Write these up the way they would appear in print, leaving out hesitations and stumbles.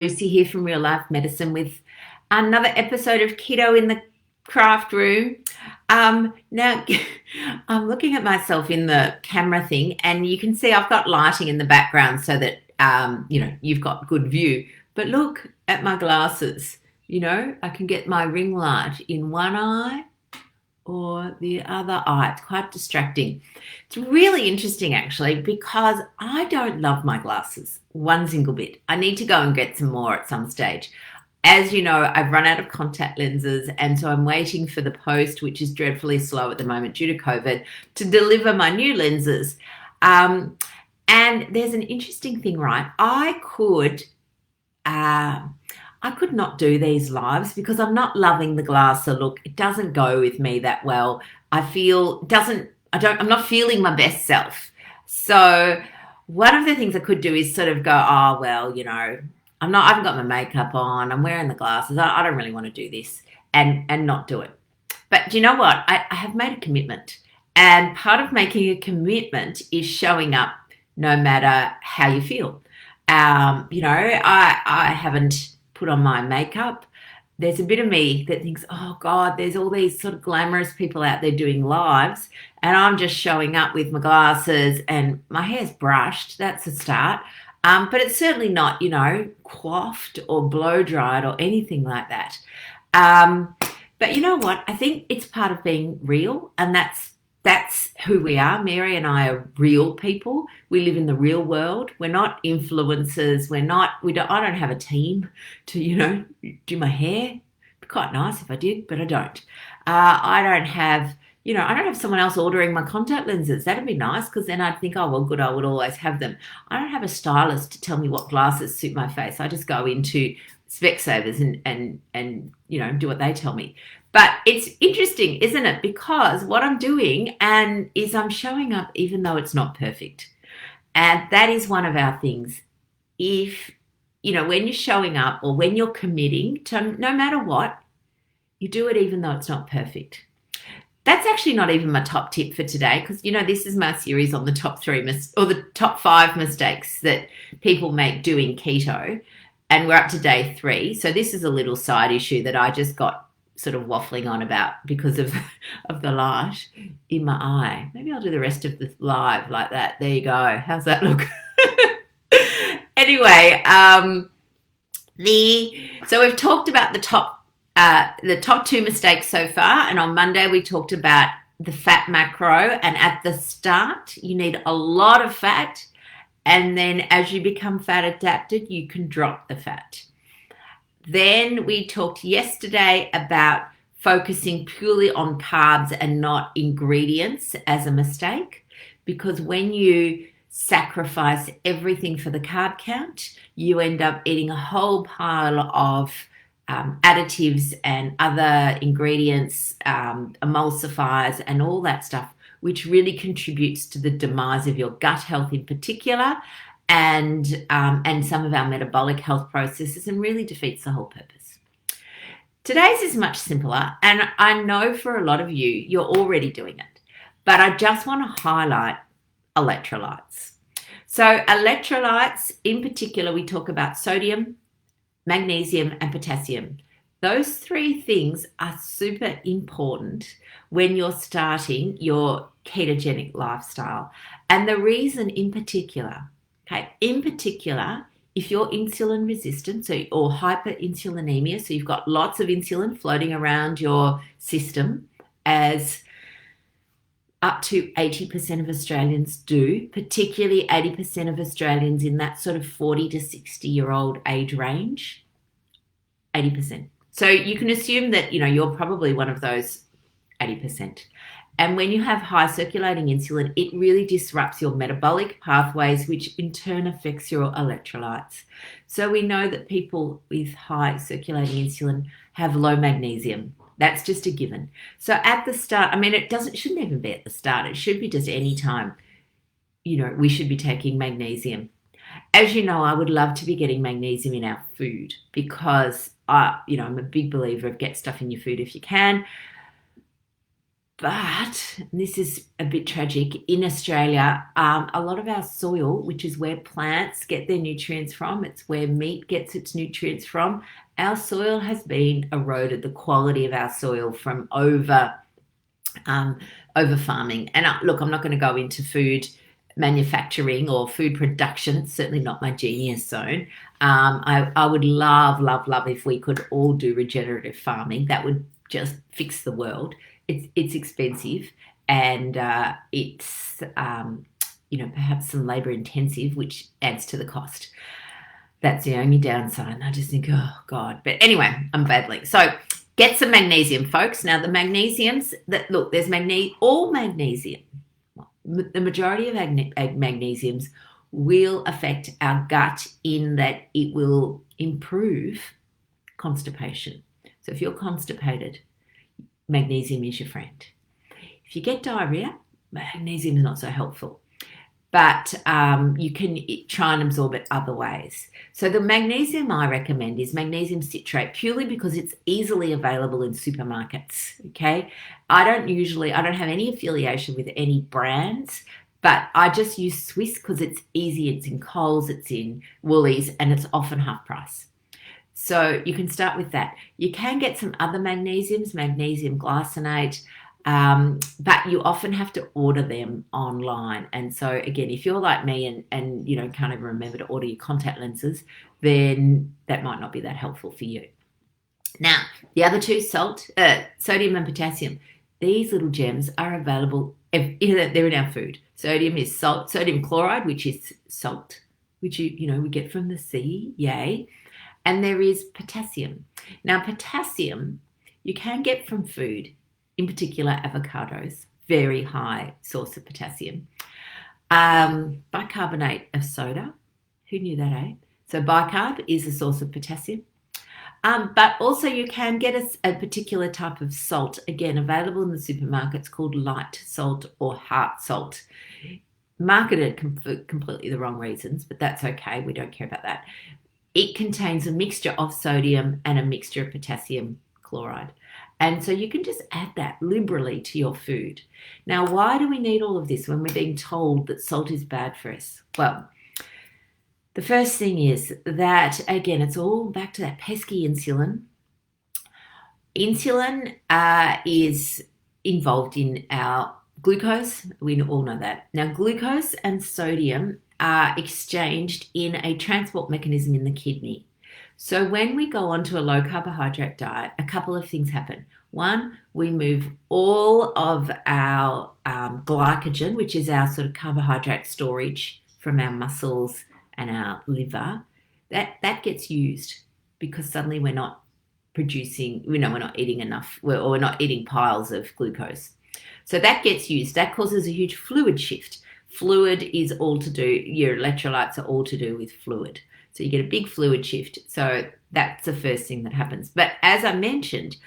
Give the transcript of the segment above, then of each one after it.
Lucy here from Real Life Medicine with another episode of Keto in the Craft Room. Now, I'm looking at myself in the camera thing, and you can see I've got lighting in the background so that you've got good view. But look at my glasses. I can get my ring light in one eye or the other eye. It's quite distracting. It's really interesting actually because I don't love my glasses one single bit. I need to go and get some more at some stage. As you know, I've run out of contact lenses, and so I'm waiting for the post, which is dreadfully slow at the moment due to COVID, to deliver my new lenses. And there's an interesting thing, right? I could not do these lives because I'm not loving the glass look. It doesn't go with me that well. I'm not feeling my best self. So one of the things I could do is sort of go, oh, well, I haven't got my makeup on. I'm wearing the glasses. I don't really want to do this and not do it. But do you know what? I have made a commitment. And part of making a commitment is showing up no matter how you feel. I haven't put on my makeup. There's a bit of me that thinks, oh God, there's all these sort of glamorous people out there doing lives, and I'm just showing up with my glasses and my hair's brushed. That's a start. But it's certainly not, coiffed or blow dried or anything like that. But you know what? I think it's part of being real, and that's who we are. Mary and I are real people. We live in the real world. We're not influencers. I don't have a team to, do my hair. It'd be quite nice if I did, but I don't. I don't have someone else ordering my contact lenses. That'd be nice because then I'd think, oh, well, good, I would always have them. I don't have a stylist to tell me what glasses suit my face. I just go into Specsavers and do what they tell me. But it's interesting, isn't it? Because what I'm doing is I'm showing up even though it's not perfect. And that is one of our things. If, when you're showing up or when you're committing to no matter what, you do it even though it's not perfect. That's actually not even my top tip for today because, this is my series on the top the top 5 mistakes that people make doing keto. And we're up to day 3. So this is a little side issue that I just got sort of waffling on about because of the light in my eye. Maybe I'll do the rest of the live like that. There you go. How's that look? Anyway, so we've talked about the top 2 mistakes so far, and on Monday we talked about the fat macro, and at the start you need a lot of fat, and then as you become fat adapted you can drop the fat. Then we talked yesterday about focusing purely on carbs and not ingredients as a mistake, because when you sacrifice everything for the carb count, you end up eating a whole pile of additives and other ingredients, emulsifiers and all that stuff, which really contributes to the demise of your gut health in particular, and some of our metabolic health processes, and really defeats the whole purpose. Today's is much simpler, and I know for a lot of you, you're already doing it, but I just want to highlight electrolytes. So electrolytes, in particular, we talk about sodium, magnesium, and potassium. Those 3 things are super important when you're starting your ketogenic lifestyle. And the reason in particular, if you're insulin resistant or hyperinsulinemia, so you've got lots of insulin floating around your system, as up to 80% of Australians do, particularly 80% of Australians in that sort of 40 to 60-year-old age range, 80%. So you can assume that, you're probably one of those 80%. And when you have high circulating insulin, it really disrupts your metabolic pathways, which in turn affects your electrolytes. So we know that people with high circulating insulin have low magnesium. That's just a given. So at the start, shouldn't even be at the start. It should be just any time, we should be taking magnesium. As you know, I would love to be getting magnesium in our food because I'm a big believer of get stuff in your food if you can. But this is a bit tragic. In Australia, a lot of our soil, which is where plants get their nutrients from, it's where meat gets its nutrients from, our soil has been eroded, the quality of our soil from over farming. And look, I'm not going to go into food manufacturing or food production. It's certainly not my genius zone. I would love, love, love if we could all do regenerative farming. That would just fix the world. It's expensive, and it's perhaps some labor intensive, which adds to the cost. That's the only downside. And I just think, oh God. But anyway, I'm babbling. So get some magnesium, folks. Now the magnesiums that look, there's all magnesium. The majority of magnesiums will affect our gut in that it will improve constipation. So if you're constipated, magnesium is your friend. If you get diarrhea, magnesium is not so helpful. But you can try and absorb it other ways. So the magnesium I recommend is magnesium citrate, purely because it's easily available in supermarkets, okay? I don't have any affiliation with any brands, but I just use Swiss because it's easy. It's in Coles, it's in Woolies, and it's often half price. So you can start with that. You can get some other magnesiums, magnesium glycinate, but you often have to order them online. And so again, if you're like me and can't even remember to order your contact lenses, then that might not be that helpful for you. Now, the other two, sodium and potassium, these little gems are available. They're in our food. Sodium is salt, sodium chloride, which is salt, which we get from the sea, yay. And there is potassium. Now, potassium you can get from food, in particular avocados, very high source of potassium. Bicarbonate of soda, who knew that, eh? So bicarb is a source of potassium. But also you can get a particular type of salt, again, available in the supermarkets, called light salt or heart salt. Marketed for completely the wrong reasons, but that's okay. We don't care about that. It contains a mixture of sodium and a mixture of potassium chloride. And so you can just add that liberally to your food. Now, why do we need all of this when we're being told that salt is bad for us? Well, the first thing is that, again, it's all back to that pesky insulin. Insulin is involved in our glucose. We all know that. Now, glucose and sodium are exchanged in a transport mechanism in the kidney. So when we go onto a low carbohydrate diet, a couple of things happen. One, we move all of our glycogen, which is our sort of carbohydrate storage from our muscles and our liver, that gets used because suddenly we're not producing, we're not eating enough, or we're not eating piles of glucose. So that gets used. That causes a huge fluid shift. Fluid is all to do, your electrolytes are all to do with fluid. So you get a big fluid shift. So that's the first thing that happens. But as I mentioned,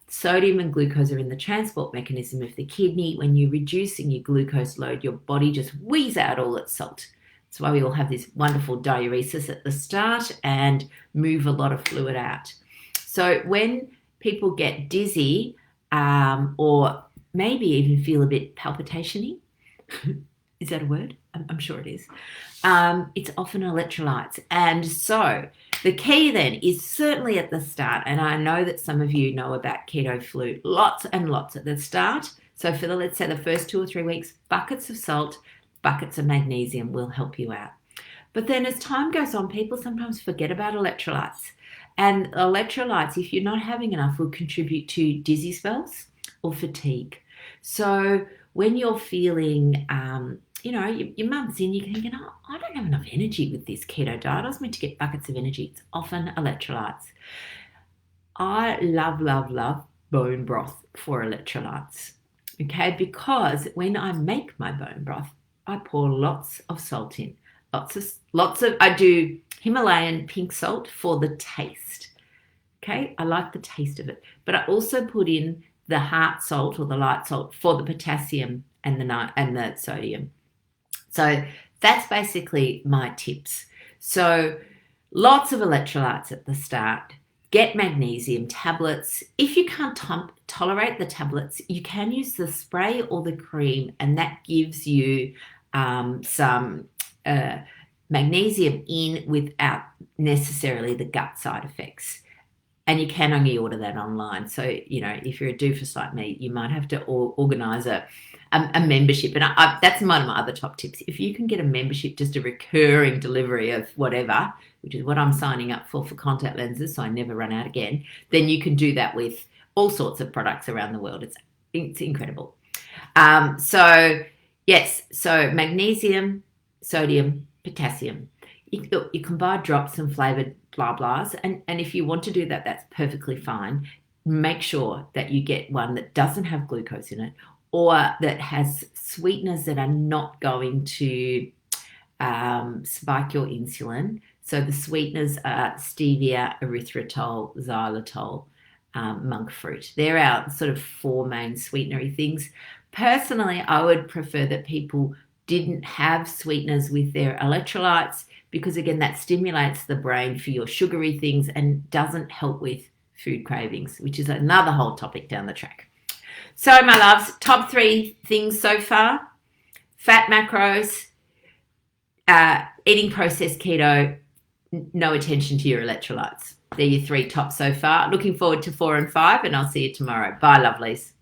sodium and glucose are in the transport mechanism of the kidney. When you're reducing your glucose load, your body just wheezes out all its salt. That's why we all have this wonderful diuresis at the start and move a lot of fluid out. So when people get dizzy or maybe even feel a bit palpitation-y, is that a word? I'm sure it is. It's often electrolytes. And so the key then is certainly at the start, and I know that some of you know about keto flu, lots and lots at the start. So for let's say the first 2 or 3 weeks, buckets of salt, buckets of magnesium will help you out. But then as time goes on, people sometimes forget about electrolytes. And electrolytes, if you're not having enough, will contribute to dizzy spells or fatigue. So when you're feeling, your month's in, you're thinking, I don't have enough energy with this keto diet. I was meant to get buckets of energy. It's often electrolytes. I love, love, love bone broth for electrolytes, okay? Because when I make my bone broth, I pour lots of salt in. I do Himalayan pink salt for the taste, okay? I like the taste of it. But I also put in the heart salt or the light salt for the potassium and the sodium. So that's basically my tips. So lots of electrolytes at the start. get magnesium tablets. If you can't tolerate the tablets, you can use the spray or the cream, and that gives you some magnesium in without necessarily the gut side effects. And you can only order that online. So, if you're a doofus like me, you might have to organise a membership. And that's one of my other top tips. If you can get a membership, just a recurring delivery of whatever, which is what I'm signing up for contact lenses, so I never run out again, then you can do that with all sorts of products around the world. It's incredible. So magnesium, sodium, potassium. You can buy drops and flavoured blah blahs, and if you want to do that, that's perfectly fine. Make sure that you get one that doesn't have glucose in it, or that has sweeteners that are not going to spike your insulin. So the sweeteners are stevia, erythritol, xylitol, monk fruit. They're our sort of 4 main sweetenery things. Personally, I would prefer that people didn't have sweeteners with their electrolytes, because again, that stimulates the brain for your sugary things and doesn't help with food cravings, which is another whole topic down the track. So my loves, top 3 things so far: fat macros, eating processed keto, no attention to your electrolytes. They're your 3 tops so far. Looking forward to 4 and 5, and I'll see you tomorrow. Bye, lovelies.